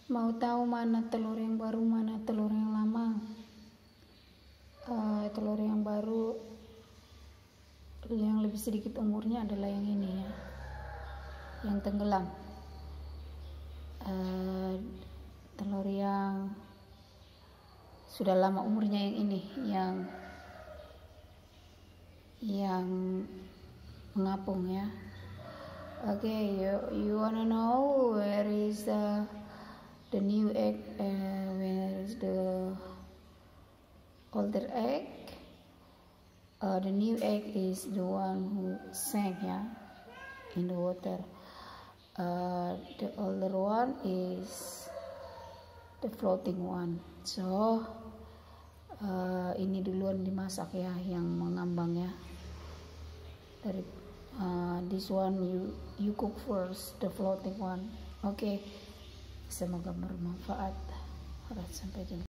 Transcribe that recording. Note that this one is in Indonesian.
Mau tahu mana telur yang baru, mana telur yang lama? Telur yang baru yang lebih sedikit umurnya adalah yang ini ya, yang tenggelam. Telur yang sudah lama umurnya yang ini, yang mengapung ya. Okay, you wanna know where is the new egg, where is the older egg? The new egg is the one who sank in the water. The older one is the floating one. So ini duluan dimasak ya, yang mengambang ya. Dari this one you cook first, the floating one. Okay, semoga bermanfaat. Sampai jumpa.